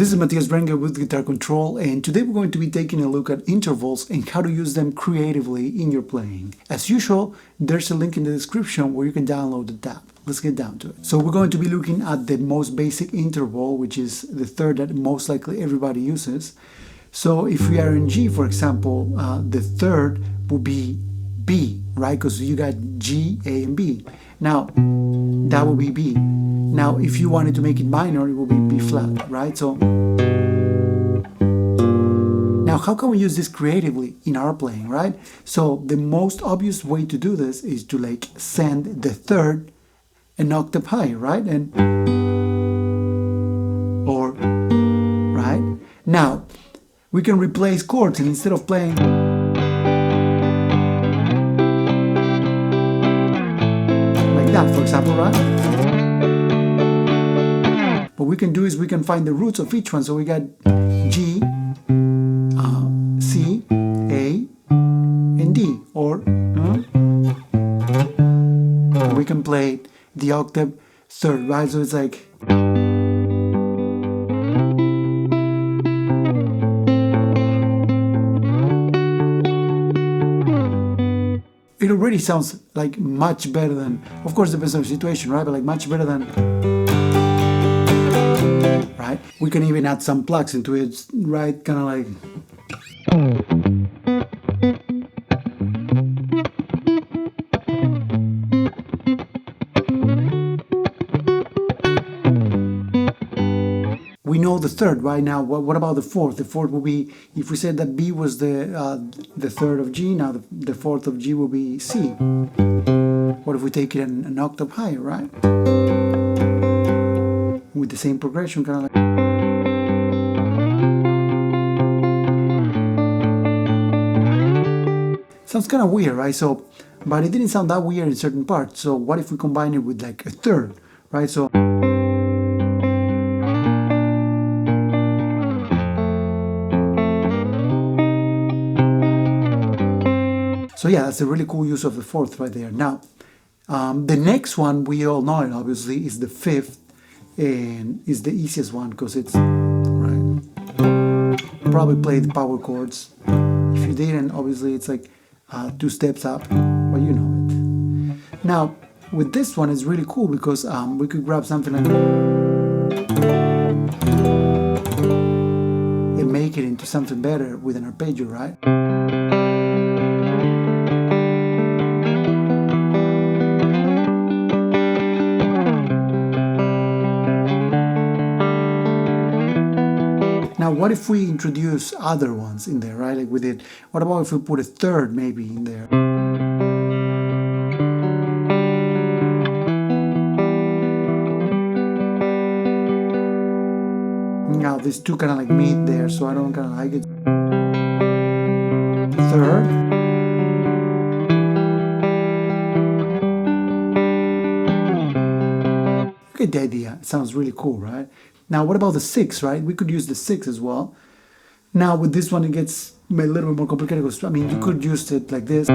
This is Matias Rengel with Guitar Control, and today we're going to be taking a look at intervals and how to use them creatively in your playing. As usual, there's a link in the description where you can download the tab. Let's get down to it. So we're going to be looking at the most basic interval, which is the third that most likely everybody uses. So if we are in G, for example, the third will be B, right? Because you got G, A, and B. Now, that will be B. Now, if you wanted to make it minor, it will be B flat, right? So, now how can we use this creatively in our playing, right? So, the most obvious way to do this is to like send the third an octave higher, right? Or, right? Now, we can replace chords, and instead of playing like that, for example, right? What we can do is we can find the roots of each one. So we got G, C, A, and D. Or we can play the octave third, right? So it's like it already sounds like much better than, of course, depends on the situation, right? But like much better than, right? We can even add some plucks into it, right? Kind of like. We know the third right now. What about the fourth? The fourth will be, if we said that B was the third of G, now the fourth of G will be C. What if we take it an octave higher, right? With the same progression, kind of like. Sounds kind of weird, right? So, but it didn't sound that weird in certain parts. So what if we combine it with like a third, right? So. So yeah, that's a really cool use of the fourth right there. Now, the next one, we all know it obviously, is the fifth, and is the easiest one because it's, right, probably play the power chords. If you didn't, obviously it's like 2 steps up, but you know it. Now, with this one, it's really cool because we could grab something like and make it into something better with an arpeggio, right? Now, what if we introduce other ones in there, right? Like we did. What about if we put a third maybe in there? Now, these two kind of like meet there, so I don't kind of like it. Third. You get the idea. It sounds really cool, right? Now, what about the 6, right? We could use the 6 as well. Now, with this one, it gets a little bit more complicated because, I mean, you could use it like this.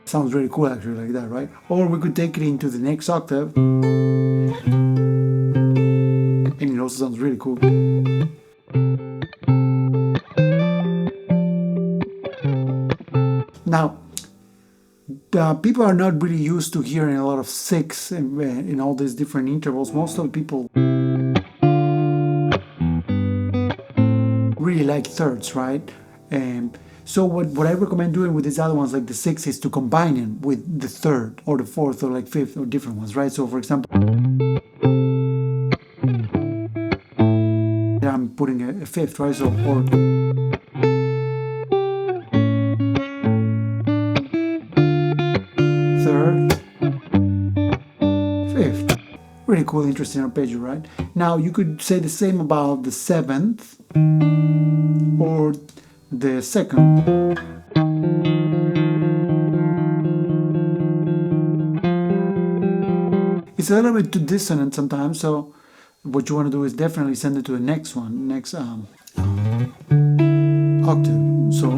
Sounds really cool, actually, like that, right? Or we could take it into the next octave. And it also sounds really cool. Now, people are not really used to hearing a lot of 6 in all these different intervals. Most of the people really like thirds, right? So what I recommend doing with these other ones, like the 6, is to combine them with the third or the fourth or like fifth or different ones, right? So for example, I'm putting a fifth, right? So, or third, fifth. Really cool, interesting arpeggio, right? Now you could say the same about the 7th or the 2nd. It's a little bit too dissonant sometimes, so what you want to do is definitely send it to the next one, next octave. So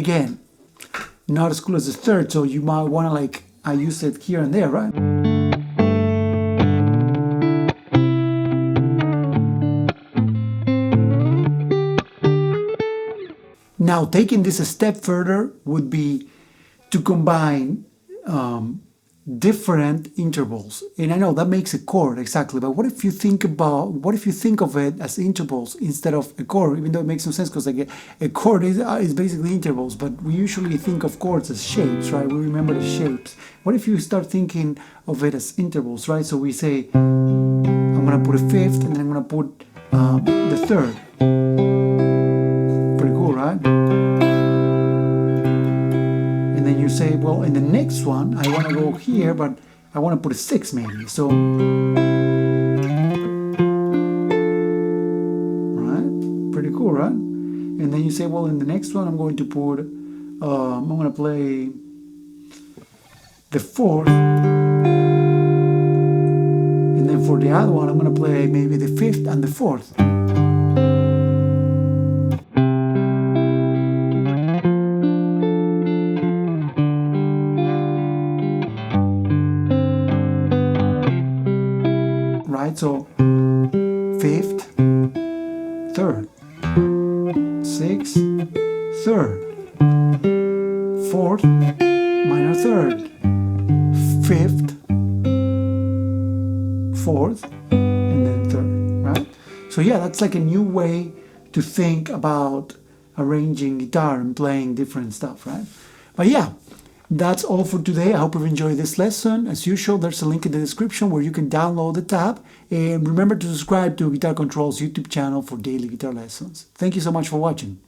again, not as cool as the third, so you might want to like, I use it here and there, right? Now, taking this a step further would be to combine different intervals. And I know that makes a chord, exactly, but what if you think of it as intervals instead of a chord, even though it makes no sense because like a chord is basically intervals, but we usually think of chords as shapes, right? We remember the shapes. What if you start thinking of it as intervals, right? So we say, I'm gonna put a fifth and then I'm gonna put the third. Pretty cool, right? And then you say, well, in the next one, I want to go here, but I want to put a six maybe. So, right? Pretty cool, right? And then you say, well, in the next one, I'm going to put, I'm going to play the fourth. And then for the other one, I'm going to play maybe the fifth and the fourth. Right, so fifth, third, sixth, third, fourth, minor third, fifth, fourth, and then third, right? So yeah, that's like a new way to think about arranging guitar and playing different stuff, right? But yeah, that's all for today. I hope you've enjoyed this lesson. As usual, there's a link in the description where you can download the tab. And remember to subscribe to Guitar Control's YouTube channel for daily guitar lessons. Thank you so much for watching.